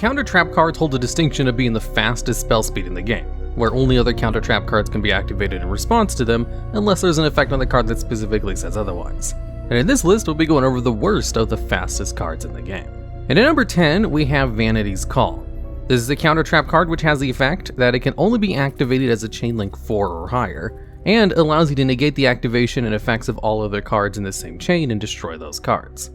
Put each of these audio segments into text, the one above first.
counter trap cards hold the distinction of being the fastest spell speed in the game, where only other counter trap cards can be activated in response to them unless there's an effect on the card that specifically says otherwise. And in this list, we'll be going over the worst of the fastest cards in the game. And at number 10, we have Vanity's Call. This is a counter trap card which has the effect that it can only be activated as a chain link 4 or higher, and allows you to negate the activation and effects of all other cards in the same chain and destroy those cards,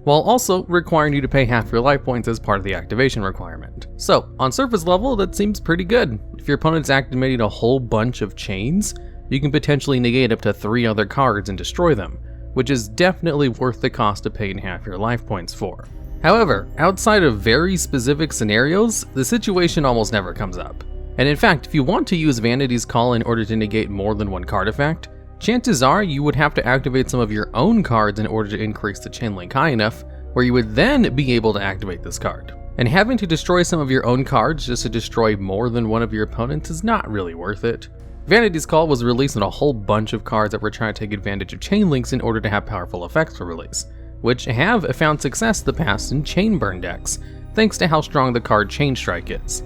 while also requiring you to pay half your life points as part of the activation requirement. So, on surface level, that seems pretty good. If your opponent's activating a whole bunch of chains, you can potentially negate up to 3 other cards and destroy them, which is definitely worth the cost of paying half your life points for. However, outside of very specific scenarios, the situation almost never comes up. And in fact, if you want to use Vanity's Call in order to negate more than one card effect, chances are you would have to activate some of your own cards in order to increase the chain link high enough where you would then be able to activate this card. And having to destroy some of your own cards just to destroy more than one of your opponents is not really worth it. Vanity's Call was released on a whole bunch of cards that were trying to take advantage of chain links in order to have powerful effects for release, which have found success in the past in chain burn decks, thanks to how strong the card Chain Strike is.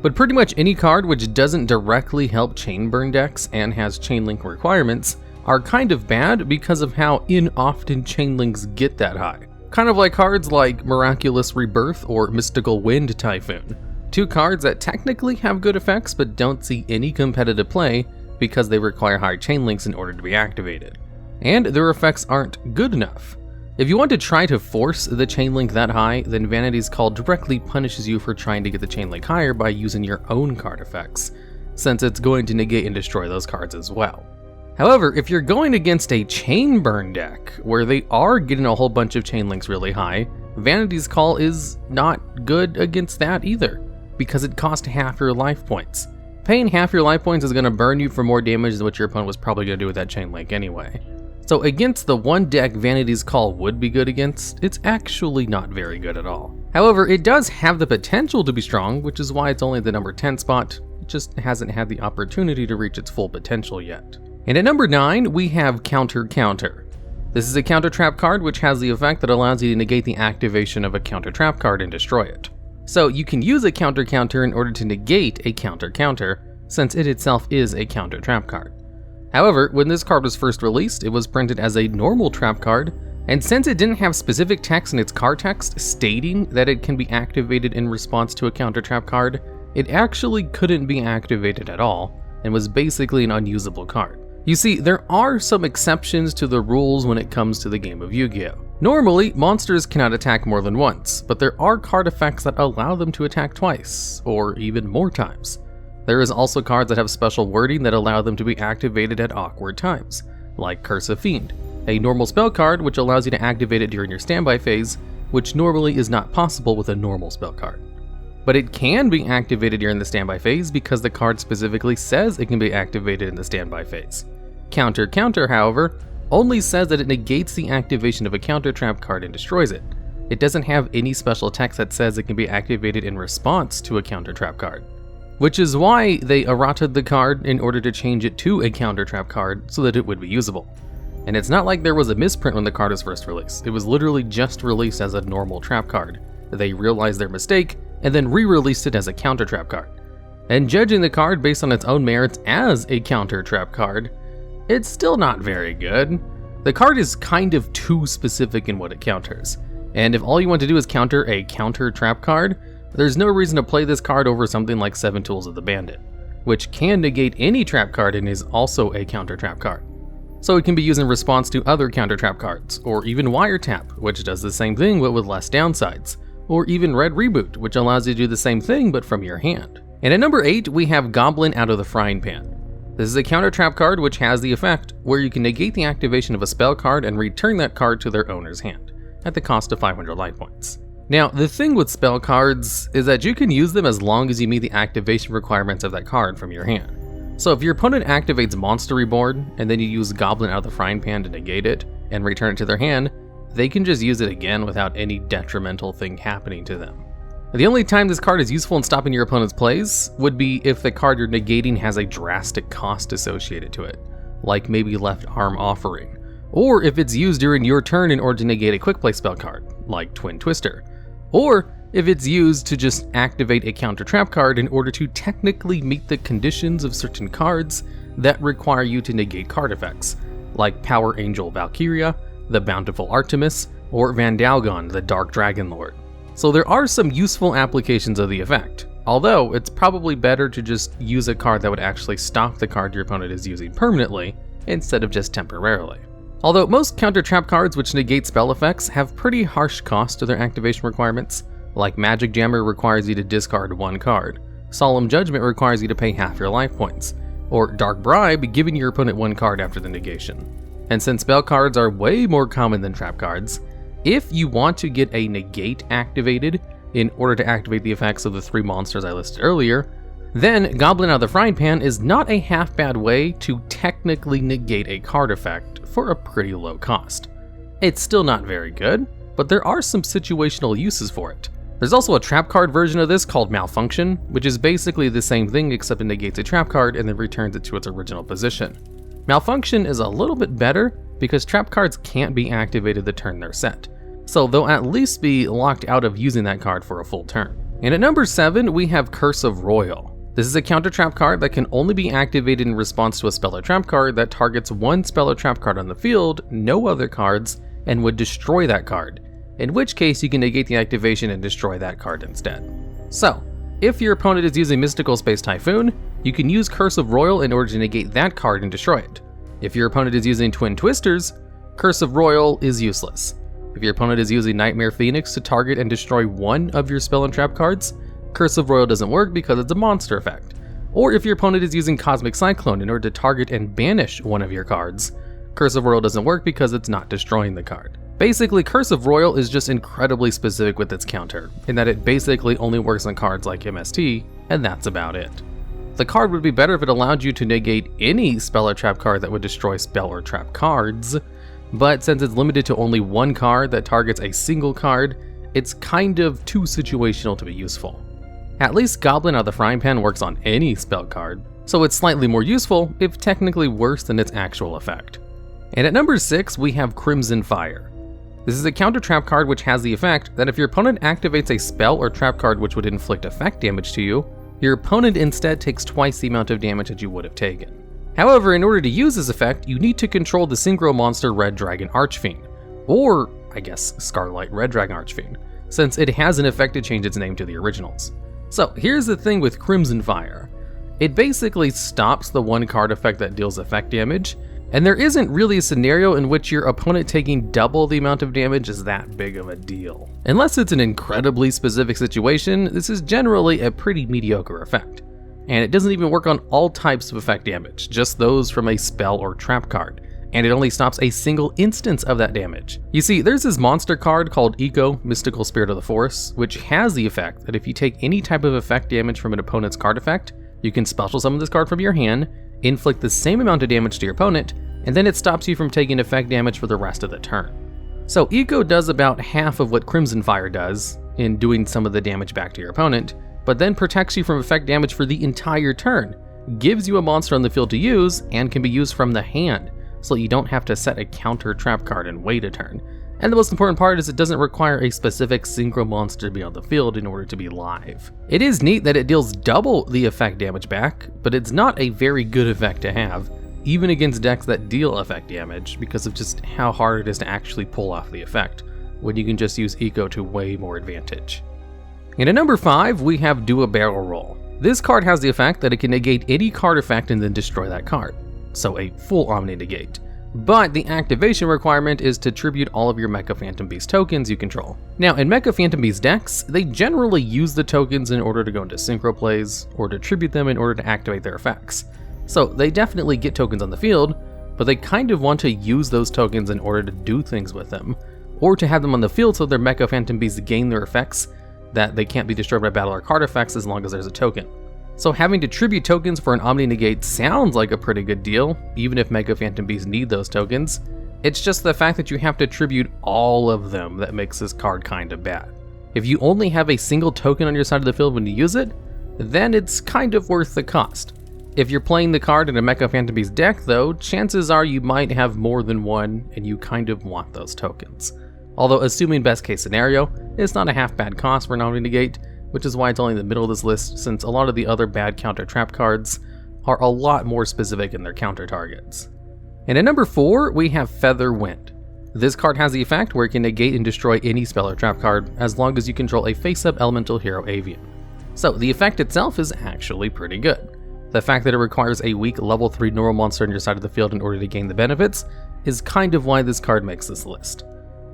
But pretty much any card which doesn't directly help chain burn decks and has chain link requirements are kind of bad because of how inoften chain links get that high. Kind of like cards like Miraculous Rebirth or Mystical Wind Typhoon. 2 cards that technically have good effects but don't see any competitive play because they require high chain links in order to be activated. And their effects aren't good enough. If you want to try to force the chain link that high, then Vanity's Call directly punishes you for trying to get the chain link higher by using your own card effects, since it's going to negate and destroy those cards as well. However, if you're going against a chain burn deck, where they are getting a whole bunch of chain links really high, Vanity's Call is not good against that either, because it costs half your life points. Paying half your life points is going to burn you for more damage than what your opponent was probably going to do with that chain link anyway. So against the one deck Vanity's Call would be good against, it's actually not very good at all. However, it does have the potential to be strong, which is why it's only the number 10 spot. It just hasn't had the opportunity to reach its full potential yet. And at number 9, we have Counter Counter. This is a counter trap card which has the effect that allows you to negate the activation of a counter trap card and destroy it. So you can use a counter counter in order to negate a counter counter, since it itself is a counter trap card. However, when this card was first released, it was printed as a normal trap card, and since it didn't have specific text in its card text stating that it can be activated in response to a counter trap card, it actually couldn't be activated at all, and was basically an unusable card. You see, there are some exceptions to the rules when it comes to the game of Yu-Gi-Oh! Normally, monsters cannot attack more than once, but there are card effects that allow them to attack twice, or even more times. There is also cards that have special wording that allow them to be activated at awkward times, like Curse of Fiend, a normal spell card which allows you to activate it during your standby phase, which normally is not possible with a normal spell card. But it can be activated during the standby phase because the card specifically says it can be activated in the standby phase. Counter Counter, however, only says that it negates the activation of a counter trap card and destroys it. It doesn't have any special text that says it can be activated in response to a counter trap card, which is why they errataed the card in order to change it to a counter trap card so that it would be usable. And it's not like there was a misprint when the card was first released. It was literally just released as a normal trap card. They realized their mistake and then re-released it as a counter trap card. And judging the card based on its own merits as a counter trap card, it's still not very good. The card is kind of too specific in what it counters. And if all you want to do is counter a counter trap card, there's no reason to play this card over something like 7 Tools of the Bandit, which can negate any trap card and is also a counter trap card. So it can be used in response to other counter trap cards, or even Wiretap, which does the same thing but with less downsides, or even Red Reboot, which allows you to do the same thing but from your hand. And at number 8, we have Goblin Out of the Frying Pan. This is a counter trap card which has the effect where you can negate the activation of a spell card and return that card to their owner's hand, at the cost of 500 life points. Now, the thing with spell cards is that you can use them as long as you meet the activation requirements of that card from your hand. So if your opponent activates Monster Reborn, and then you use Goblin Out of the Frying Pan to negate it, and return it to their hand, they can just use it again without any detrimental thing happening to them. The only time this card is useful in stopping your opponent's plays would be if the card you're negating has a drastic cost associated to it, like maybe Left Arm Offering, or if it's used during your turn in order to negate a quick play spell card, like Twin Twister, or if it's used to just activate a counter trap card in order to technically meet the conditions of certain cards that require you to negate card effects, like Power Angel Valkyria, the Bountiful Artemis, or Vandalgon, the Dark Dragon Lord. So there are some useful applications of the effect, although it's probably better to just use a card that would actually stop the card your opponent is using permanently, instead of just temporarily. Although most counter trap cards which negate spell effects have pretty harsh costs to their activation requirements, like Magic Jammer requires you to discard one card, Solemn Judgment requires you to pay half your life points, or Dark Bribe giving your opponent one card after the negation. And since spell cards are way more common than trap cards, if you want to get a negate activated in order to activate the effects of the 3 monsters I listed earlier, then Goblin out of the Frying Pan is not a half bad way to technically negate a card effect for a pretty low cost. It's still not very good, but there are some situational uses for it. There's also a trap card version of this called Malfunction, which is basically the same thing except it negates a trap card and then returns it to its original position. Malfunction is a little bit better because trap cards can't be activated the turn they're set, so they'll at least be locked out of using that card for a full turn. And at number 7, we have Curse of Royal. This is a counter trap card that can only be activated in response to a spell or trap card that targets one spell or trap card on the field, no other cards, and would destroy that card, in which case you can negate the activation and destroy that card instead. So, if your opponent is using Mystical Space Typhoon, you can use Curse of Royal in order to negate that card and destroy it. If your opponent is using Twin Twisters, Curse of Royal is useless. If your opponent is using Nightmare Phoenix to target and destroy one of your spell and trap cards, Curse of Royal doesn't work because it's a monster effect. Or if your opponent is using Cosmic Cyclone in order to target and banish one of your cards, Curse of Royal doesn't work because it's not destroying the card. Basically, Curse of Royal is just incredibly specific with its counter, in that it basically only works on cards like MST, and that's about it. The card would be better if it allowed you to negate any spell or trap card that would destroy spell or trap cards, but since it's limited to only one card that targets a single card, it's kind of too situational to be useful. At least Goblin out of the Frying Pan works on any spell card, so it's slightly more useful, if technically worse than its actual effect. And at number 6, we have Crimson Fire. This is a counter trap card which has the effect that if your opponent activates a spell or trap card which would inflict effect damage to you, your opponent instead takes twice the amount of damage that you would have taken. However, in order to use this effect, you need to control the synchro monster Red Dragon Archfiend, or I guess Scarlet Red Dragon Archfiend, since it has an effect to change its name to the originals. So here's the thing with Crimson Fire. It basically stops the one card effect that deals effect damage, and there isn't really a scenario in which your opponent taking double the amount of damage is that big of a deal. Unless it's an incredibly specific situation, this is generally a pretty mediocre effect. And it doesn't even work on all types of effect damage, just those from a spell or trap card, and it only stops a single instance of that damage. You see, there's this monster card called YuGiOh, Mystical Spirit of the Force, which has the effect that if you take any type of effect damage from an opponent's card effect, you can special summon this card from your hand, inflict the same amount of damage to your opponent, and then it stops you from taking effect damage for the rest of the turn. So YuGiOh does about half of what Crimson Fire does in doing some of the damage back to your opponent, but then protects you from effect damage for the entire turn, gives you a monster on the field to use, and can be used from the hand, so you don't have to set a counter trap card and wait a turn. And the most important part is it doesn't require a specific synchro monster to be on the field in order to be live. It is neat that it deals double the effect damage back, but it's not a very good effect to have, even against decks that deal effect damage, because of just how hard it is to actually pull off the effect, when you can just use YuGiOh to way more advantage. And at number 5, we have Do a Barrel Roll. This card has the effect that it can negate any card effect and then destroy that card, so a full Omni negate. But the activation requirement is to tribute all of your Mecha Phantom Beast tokens you control. Now, in Mecha Phantom Beast decks, they generally use the tokens in order to go into synchro plays, or to tribute them in order to activate their effects. So they definitely get tokens on the field, but they kind of want to use those tokens in order to do things with them, or to have them on the field so their Mecha Phantom Beasts gain their effects that they can't be destroyed by battle or card effects as long as there's a token. So having to tribute tokens for an Omni Negate sounds like a pretty good deal, even if Mecha Phantom Beasts need those tokens. It's just the fact that you have to tribute all of them that makes this card kinda bad. If you only have a single token on your side of the field when you use it, then it's kind of worth the cost. If you're playing the card in a Mecha Phantom Beast deck though, chances are you might have more than one and you kind of want those tokens. Although assuming best case scenario, it's not a half bad cost for an auto-negate, which is why it's only in the middle of this list, since a lot of the other bad counter trap cards are a lot more specific in their counter targets. And at number 4, we have Feather Wind. This card has the effect where it can negate and destroy any spell or trap card as long as you control a face-up elemental hero avian. So the effect itself is actually pretty good. The fact that it requires a weak level 3 normal monster on your side of the field in order to gain the benefits is kind of why this card makes this list.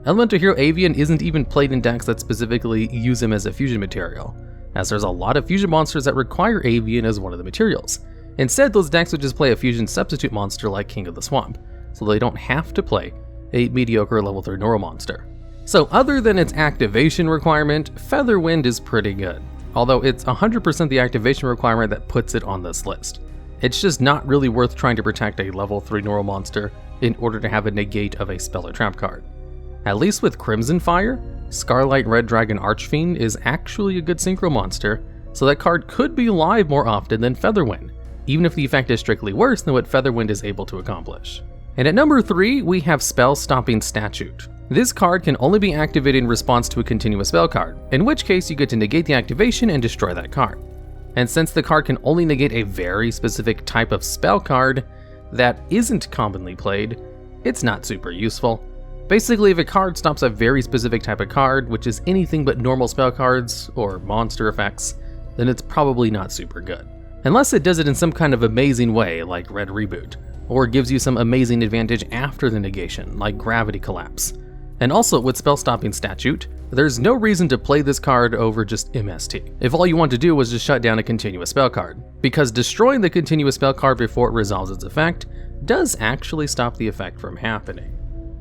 Elemental Hero Avian isn't even played in decks that specifically use him as a fusion material, as there's a lot of fusion monsters that require Avian as one of the materials. Instead, those decks would just play a fusion substitute monster like King of the Swamp, so they don't have to play a mediocre level 3 normal monster. So other than its activation requirement, Feather Wind is pretty good, although it's 100% the activation requirement that puts it on this list. It's just not really worth trying to protect a level 3 normal monster in order to have a negate of a spell or trap card. At least with Crimson Fire, Scarlight Red Dragon Archfiend is actually a good synchro monster, so that card could be live more often than Featherwind, even if the effect is strictly worse than what Featherwind is able to accomplish. And at number 3, we have Spell Stopping Statute. This card can only be activated in response to a continuous spell card, in which case you get to negate the activation and destroy that card. And since the card can only negate a very specific type of spell card that isn't commonly played, it's not super useful. Basically, if a card stops a very specific type of card, which is anything but normal spell cards or monster effects, then it's probably not super good. Unless it does it in some kind of amazing way, like Red Reboot, or gives you some amazing advantage after the negation, like Gravity Collapse. And also, with Spell Stopping Statute, there's no reason to play this card over just MST, if all you want to do was just shut down a continuous spell card, because destroying the continuous spell card before it resolves its effect does actually stop the effect from happening.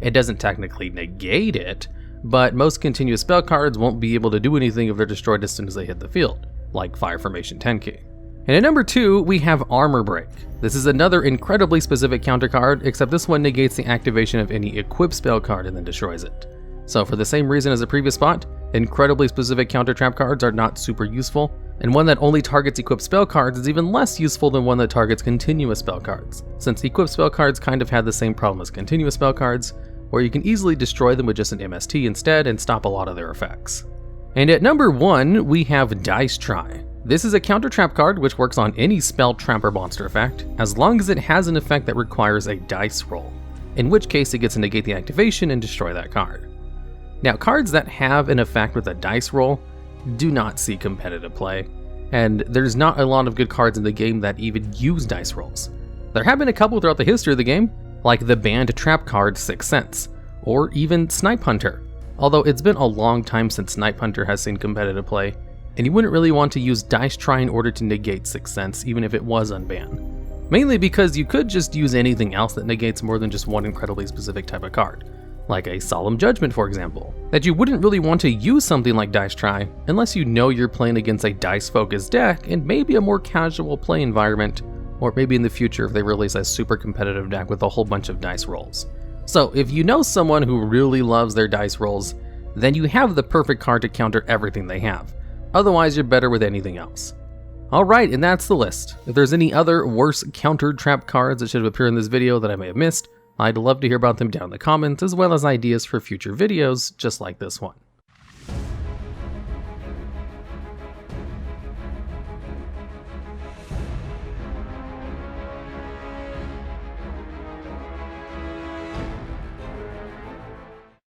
It doesn't technically negate it, but most continuous spell cards won't be able to do anything if they're destroyed as soon as they hit the field, like Fire Formation Tenki. And at number 2, we have Armor Break. This is another incredibly specific counter card, except this one negates the activation of any equipped spell card and then destroys it. So for the same reason as the previous spot, incredibly specific counter trap cards are not super useful, and one that only targets equipped spell cards is even less useful than one that targets continuous spell cards, since equipped spell cards kind of have the same problem as continuous spell cards, where you can easily destroy them with just an MST instead and stop a lot of their effects. And at number 1, we have Dice Try. This is a counter trap card which works on any spell, trap, or monster effect, as long as it has an effect that requires a dice roll, in which case it gets to negate the activation and destroy that card. Now, cards that have an effect with a dice roll do not see competitive play, and there's not a lot of good cards in the game that even use dice rolls. There have been a couple throughout the history of the game, like the banned trap card Sixth Sense, or even Snipe Hunter, although it's been a long time since Snipe Hunter has seen competitive play, and you wouldn't really want to use Dice Try in order to negate Sixth Sense even if it was unbanned. Mainly because you could just use anything else that negates more than just one incredibly specific type of card, like a Solemn Judgment for example, that you wouldn't really want to use something like Dice Try unless you know you're playing against a dice-focused deck and maybe a more casual play environment, or maybe in the future if they release a super competitive deck with a whole bunch of dice rolls. So if you know someone who really loves their dice rolls, then you have the perfect card to counter everything they have. Otherwise, you're better with anything else. Alright, and that's the list. If there's any other worse counter trap cards that should have appeared in this video that I may have missed, I'd love to hear about them down in the comments, as well as ideas for future videos just like this one.